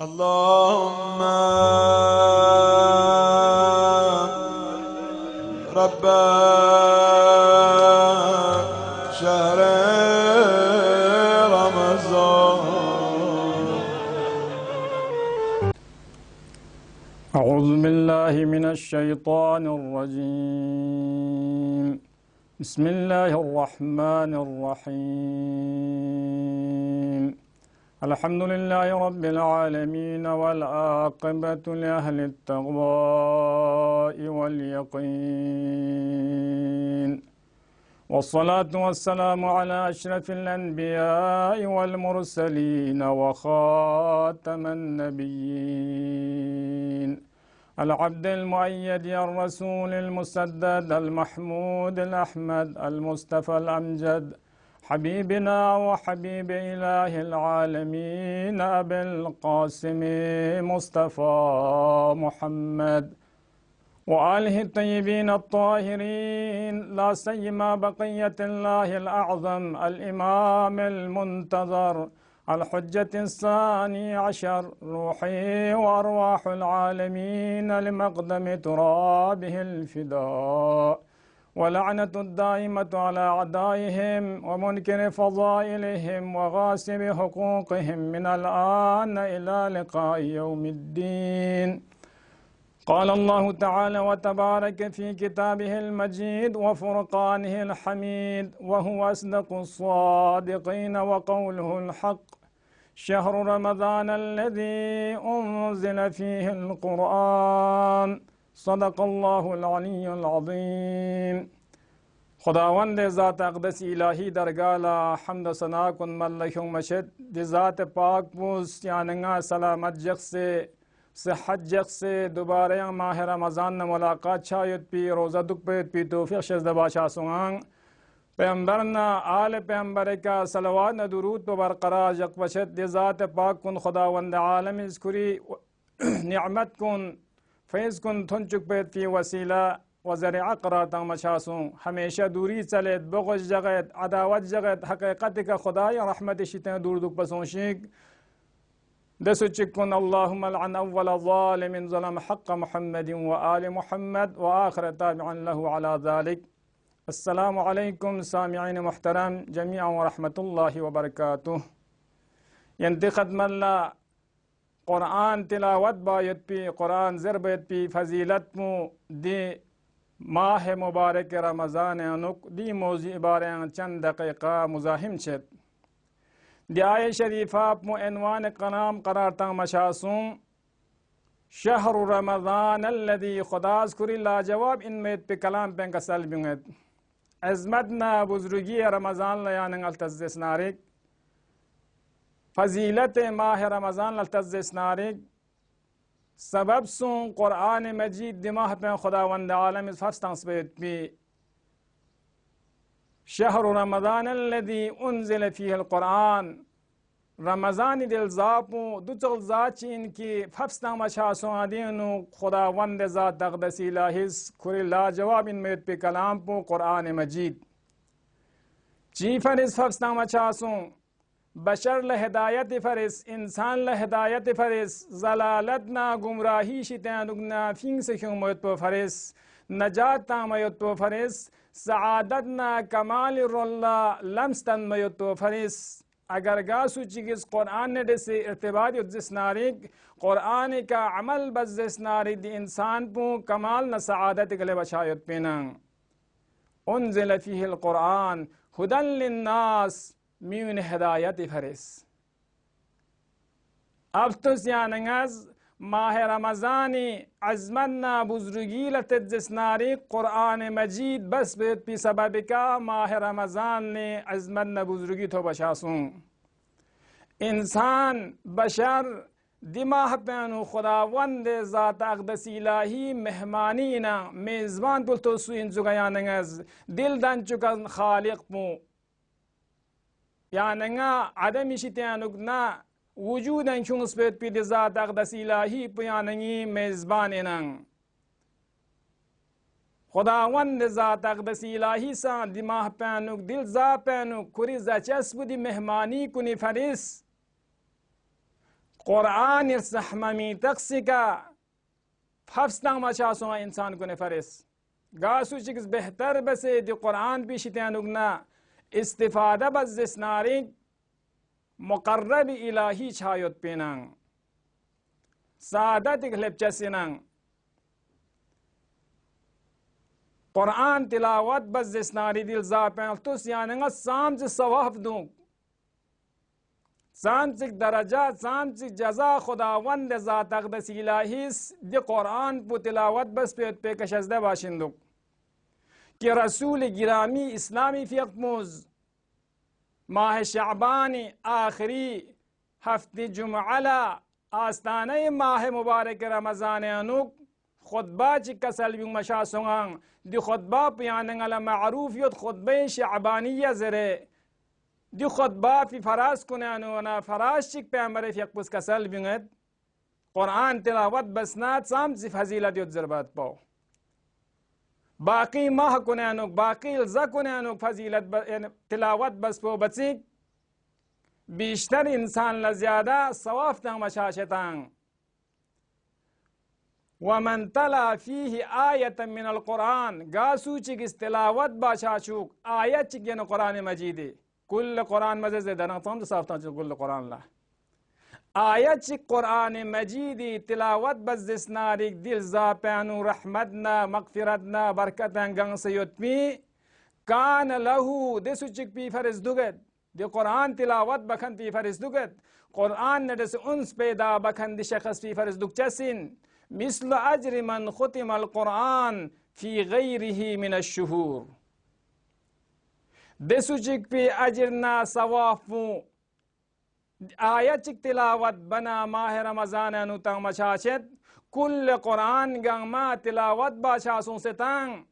اللهم رب شهر رمضان. أعوذ بالله من الشيطان الرجيم. بسم الله الرحمن الرحيم. الحمد لله رب العالمين والعاقبة لأهل التقوى واليقين، والصلاة والسلام على أشرف الأنبياء والمرسلين وخاتم النبيين، العبد المؤيد الرسول المسدد المحمود الأحمد المصطفى الأمجد، حبيبنا وحبيب إله العالمين أبي القاسم مصطفى محمد وآله الطيبين الطاهرين، لا سيما بقية الله الأعظم الإمام المنتظر الحجة الثاني عشر، روحي وأرواح العالمين لمقدم ترابه الفداء، ولعنة الدائمة على أعدائهم ومنكر فضائلهم وغاصب حقوقهم من الآن إلى لقاء يوم الدين. قال الله تعالى وتبارك في كتابه المجيد وفرقانه الحميد، وهو أصدق الصادقين وقوله الحق: شهر رمضان الذي أنزل فيه القرآن، صدق الله العلي العظيم. خداوند ذات اقدس الهی درگالا حمد و ثنا کن ملک مشد دی ذات پاک بوس یاننگا سلامت جخ سے صحت جخ سے دوبارہ ماہ رمضان ملاقات چایت پی روزہ دک پیت پی توفیق شزد باشا سنگان پیغمبرنا آل پیغمبر کا صلوات و درود پہ برقرار جق بشد دی ذات پاک کن خداوند عالم اذکری نعمت کن فیض کن تھن چک پیت پی وسیلہ وزرع قرار تنگ مشاسوں ہمیشہ دوری چلیت بغض جگت عداوت جگت حقیقت کا خدای رحمت شتیں دور دک پسونشیک دسو چکن اللہم لعن اول ظالم ظلم حق محمد و آل محمد و آخر تابعا له على ذلك. السلام علیکم سامعین محترم جميعا ورحمة اللہ وبرکاتہ. ینتخد ملا قرآن تلاوت باید پی قرآن زر باید پی فضیلت مو دی ماہ مبارک رمضان انک دی موضوع بارے چند دقیقہ مزاحم چت دی آیہ شریفہ مو عنوان قنام قرار تنگ مشاسوں شہر رمضان الذي خداز کری لاجواب ان میت پی کلام پین کا سل بیونگت عظمتنا بزرگی رمضان لیاننگ التزس نارک فضیلت ماہ رمضان التزس نارک سبب سون قرآن مجید دماغ پہ خداوند عالم فستان سبیت پی شہر رمضان الذي انزل فيه القرآن رمضان دل زاپو دوچل زاچین کی فستان مشاسون آدینو خداوند ذات اقدس الہیس کھری لا جواب ان میت پی کلام پو قرآن مجید چیفر اس فستان مشاسون بشر لہدایت فرس انسان لہدایت فرس ضلالتنا گمراہی شتانگنا فینگ سکھوں موت پو فرس نجات تامیت پو فرس سعادتنا کمال راللہ لمستن میت پو فرس. اگر گاسو چیز قرآن نے سے ارتباط جس نارک قرآن کا عمل بس جس نارک دی انسان پو کمال نہ سعادت گلے بشایت پینا. انزل فیہ القرآن ہدن للناس میون ہدایت فرس. افتس یاننگز ماہ رمضانی عظمتنا بزرگی لتجس ناری قرآن مجید بس بیت پی سبب کا ماہ رمضان نے عظمتنا بزرگی تو بشاسوں انسان بشر دماغ پینو خداوند ذات اقدس الہی مہمانینا میزبان بلتو سو انزو یاننگز دل دن چکن خالق پو یاننگا عدم شتیانگنا وجودا شونس بيت بي ذات اقدس الهی پیاننگی میزباننن خداوند ذات اقدس الهی سان دماغ پانوک دل زا پانوک کری زچس بودی مهمانی کنی فرس Qur'an irsahmami taksika hafstang machasonga insan kune faris gasu chikis behtar base di Qur'an bishitianugna istifada bazzisnaring muqarrab ilahi chayot pinang saadat lepchasinang Qur'an tilawat bazzisnari dil zapen tus yananga samj sawaf dung सांचिक दरजा सांचिक जजा खुदावंद ज़ात अक़दस इलाहीस दि कुरान पु तिलावत बस पे कशजदा बाशिंदुक कि रसूल गिरामी इस्लामी फ़ियक़मुज़ माह शाबानी आखिरी हफ्ते जुमअला आस्ताने माह मुबारक रमज़ान अनुक खुतबा चिकसल बिंग मशासुंगांग दि खुतबा पियानंगला मारूफ युत खुतबे शाबानिया ज़रे दि खुतबा फी फराज कुनानुना फराज चिक पैगंबर फियकपुस कसल बिंगत कुरान तिलावत बसनात साम सी फजीलत युत ज़रबत पाओ बाकी माह कुनानुक बाकी इल्ज़ा कुनानुक फजीलत तिलावत बस पो बचिक बीशतर इंसान ल ज़्यादा सवाफ तंग मशाशतांग वमन तला फीही आयतन मिनल कुरान गासू चिक तिलावत बाशाशुक आयत चिक यन कुरान मजीद कुल कुरान मजे से दना तम साफ्ता कुल कुरान ला आयत चिक कुरान मजीदी तिलावत बज़िस्नारिक दिल ज़ापैनु रहमतना मग़फ़िरतना बरकतन गंग सयुतमी कान लहू देसु चिक पी फरिस दुगत दे कुरान तिलावत बखन पी फरिस दुगत कुरान नदस उन्स पैदा बखन दि शख्स पी फरिस दुगचसिन मिस्ल अज्र मन खुतिमल कुरान फी गैरिही मिन अश्शुहूर देसुचिक पे अजरना सवाफू आयत चिक तिलावत बना माह रमजान अनुतंग मशाशत कुल कुरान गंगमा तिलावत बाशासों से तंग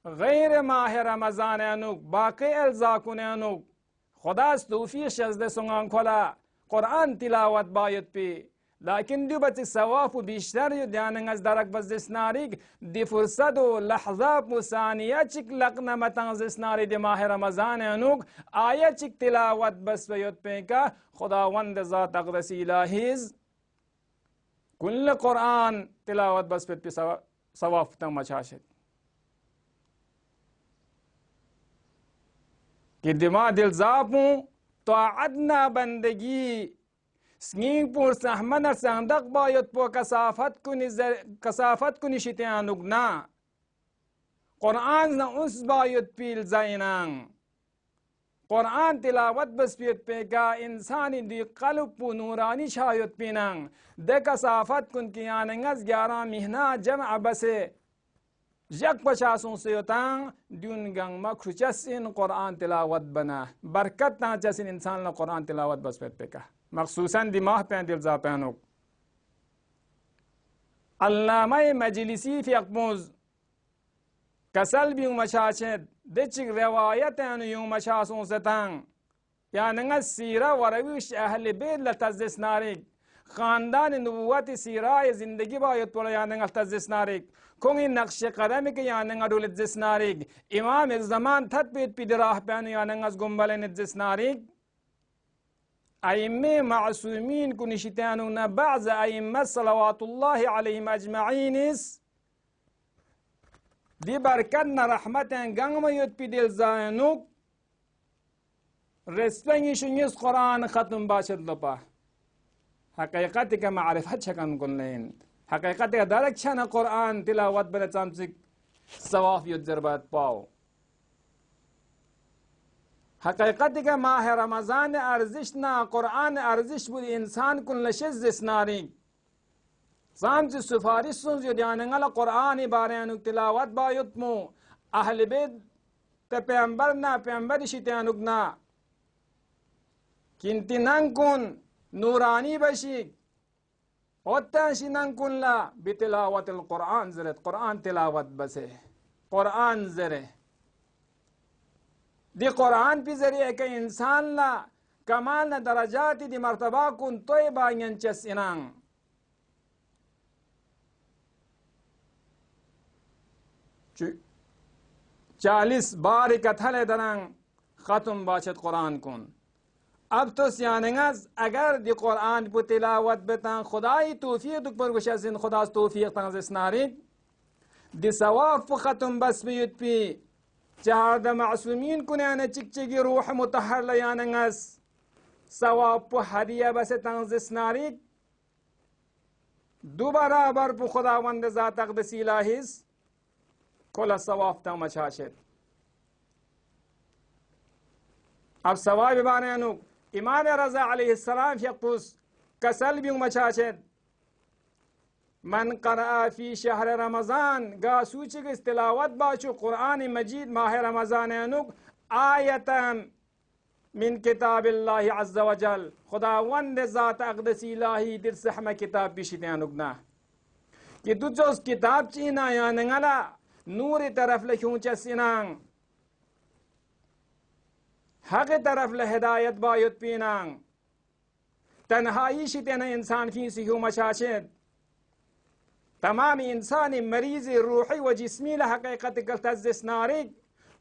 गैर माह रमजान अनुक बाकी अल्जाकुन अनुक खुदा तौफीक शज़द सुंगां खोला कुरान तिलावत बायत पे लेकिन दो बच्चे सवाफ बिशतर ध्यान दरक बज़िस्नारिक दि फुर्सद लहजा मुसानिया चिक लकना मतंग ज़िस्नारी दि माह रमजान अनुक आया चिक तिलावत बस वयत पे का खुदावंद ज़ात अक़दस इलाहीज़ कुल कुरान तिलावत बस पे सवाफ तंग मचाशत कि दिमा दिल जापू तो अदना बंदगी स्नीपुर सहमन संदक बायत पो कसाफत कुनि शित्यानुगना कुरान न उस बायत पील जाइनांग कुरान तिलावत बस पे का इंसानी दी कल्ब पु नूरानी शायत पीनांग दे कसाफत कुन कियानंगस 11 महीना जमअ बसे जग पचासों से उतांग दुन गंग मखरुचस इन कुरान तिलावत बना बरकत ना चसिन इंसान न कुरान तिलावत बस पे का मखसूसन दिमाग पे दिल ज़ापैनुक अल्लामा मजलिसी फ़ियक़मुज़ कसल भी मशाशद दिचिक रवायत यूं मशासों से तंग या नंगा सीरा वरविश अहल बैत लतज़िस नारिक ख़ानदान नबुव्वत सीरा ज़िंदगी बायत पड़ा या नंगा तज़िस नारिक कोंगी नक्श कदम के या नंगा डुलज़िस नारिक इमाम एक ज़मान थत पेट पिदराह पैनु या नंगा गुम्बल नज़िस नारिक अइम्मे मासूमीन को निशितानु न बाज़ अइम्मा सलवातुल्लाह अलैहिम अजमईनिस दी बरकत न रहमतन गंग मयुत पी दिल जानुक रेस्पेंगी शुनिस कुरान खत्म बाशद लपा हकीकत का मारिफत छकन कुल्लेन हकीकत का दरक छन कुरान तिलावत बने चामसिक सवाफ युत जरबत पाओ हकीकत का माह रमजान अर्जिश ना कुरान अर्जिश बुद इंसान कुल नशिज जिस्नारी साम से सिफारिश सुन जो ध्यानंगला कुरान बारे अनुक तिलावत बायुतमो अहल बैत ते पैगंबर ना पैगंबर शित्यानुगना किंति नंकुन नूरानी बशी होता शिनंकुन ला बितिलावतिल कुरान ज़रत कुरान तिलावत बसे कुरान ज़रे दी कुरान पे जरिए के इंसान ला कमाल न दरजात दी मर्तबा कुन तोयबा यंचस इनांग 40 बार कथल दरंग खत्म बाशत कुरान कुन अब तो सियानंगज अगर दी कुरान पर तिलावत बेतां खुदाई तौफीक दुक पर गुशसिन खुदा तौफीक तंग नारिक दी सवाफ खत्म बस बियुत पी चार मासूमीन कुने चिकचिगी रूह मुतहर लयानंगस सवाफ हदिया बस तंग नारिक दोबारा बर पर खुदावंद ज़ात अक़दस इलाहिस कोला सवाफ तंग मचाशत अब सवाब बानु इमाम रजा अलैहिस्सलाम यक़ुस कसल भी मचाशत मन क़रा फी शहर रमज़ान गा सूचिग तिलावत बाचु कुरान मजीद माह रमज़ान अनुक आयतन मिन किताबिल्लाहि अज़्ज़ा वजल खुदावंद ज़ात अक़दस इलाही दिल सहम किताब बिशिते अनुकना कि दुजोस किताब चीना या नंगला नूर तरफ लखूं चसिनांग हक तरफ ल हिदायत बायुत पीनांग तन्हाई शितेन इंसान फी सिहू मचाशत तमाम इंसानी मरीज रूही व जिस्मी ल हकीकत कल्तज़ नारिक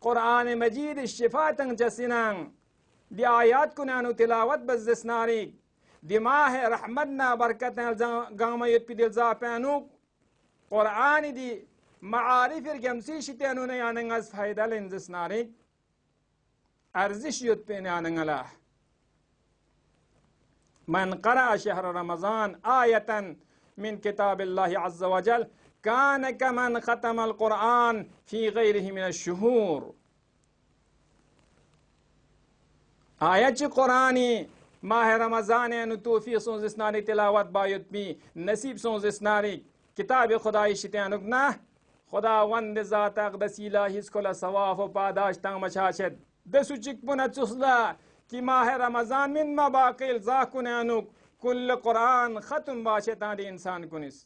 कुरान मजीद शिफा तंग चसिनांग दी आयात कुनानु तिलावत बज़ नारिक दिमाह रहमत ना बरकत गामयुत पी दिलजा पैनु कुरान दी मारिफ गमसी शितेनु ने यानंगस फायदा लेंज़ नारिक अर्जिश युत पेने आनंगला मन क़रा शहर रमज़ान आयतन मिन किताबिल्लाहि अज़्ज़ा वजल कान कमन ख़तमल कुरान फी गैरिही मिन अश्शुहूर आयत कुरानी माह रमज़ान नु तौफीक सोज़िस्नारी तिलावत बायुत भी नसीब सोज़िस्नारी किताब खुदाई शितानुगना खुदावंद ज़ात अक़दस इलाहिस कोला सवाफ व पादाश तंग मचाशत दसु चिकपुना चुसला कि माह रमज़ान मिन मबाकिल ज़ाकुनानुक कुल कुरान ख़त्म बाशता दे इंसान कुनिस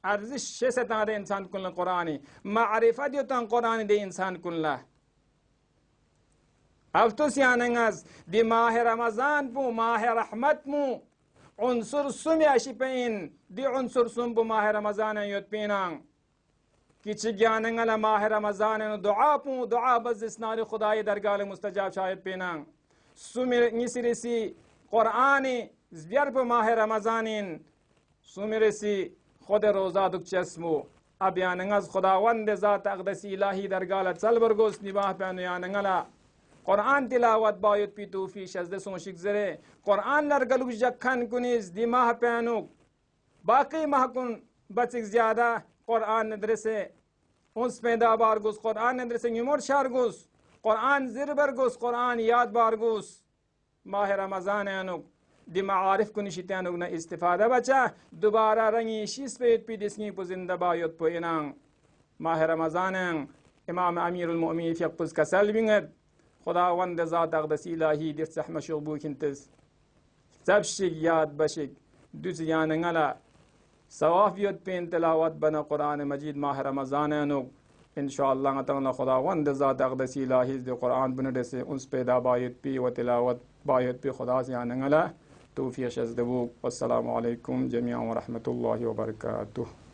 अर्जिश शेसता दे इंसान कुल कुरानी मारिफत युतन कुरान दे इंसान कुल्ला अब तो सियानंगस दि माह रमज़ान पु माह रहमत मु उनसुर सुम्या शिपेन दि उनसुर सुम पु माह रमज़ान युत पीनांग किच ज्ञानंगला माह रमज़ान दुआ पु दुआ बज़िस्नार खुदाई दरगाह मुस्तजाब शायद पेनांग सुमिर निसिरसी कुरान ज़्यार प माह रमज़ानिन सुमिरसी खुद रोज़ा दुक चस्मो अब यानंगस खुदावंद ज़ात अक़दस इलाही दरगाह चल बरगोस निबाह पैन यानंगला कुरान तिलावत बायुत पी तौफीक शज़द सोशिक ज़रे कुरान लरगलुक जखन कुनिस दिमाह पैनुक बाकी महकुन बचिक ज़्यादा कुरान नदरसे उस पैदा बारगुस कुरान नदरसे न्यूमोर शारगुस कुरान ज़िरबरगुस कुरान याद बारगुस माह रमज़ान अनुक दिमा आरिफ कुनिशितानुक न इस्तिफादा बचा दोबारा रंगी शीस पे दिसनी पुजिंदा बायुत पे इनांग माह रमज़ान इमाम अमीरुल मोमिनीन यक़ुस कसल बिंगत खुदावंद ज़ात अक़दस इलाही दिर्सह मशूबू खिंतस सबशिक याद बशिक दुस यानंगला सवाफियत पेन तिलावत बना कुरान मजीद माह रमज़ान अनुक इंशाअल्लाह ताला खुदावंद ज़ात अक़दस इलाही दे कुरान बनडे से उस पैदा बायत पी व तिलावत बायत पी खुदा से यानंगला तौफीक शज़दबू। अस्सलामु अलैकुम जमीअन व रहमतुल्लाहि व बरकातुहू।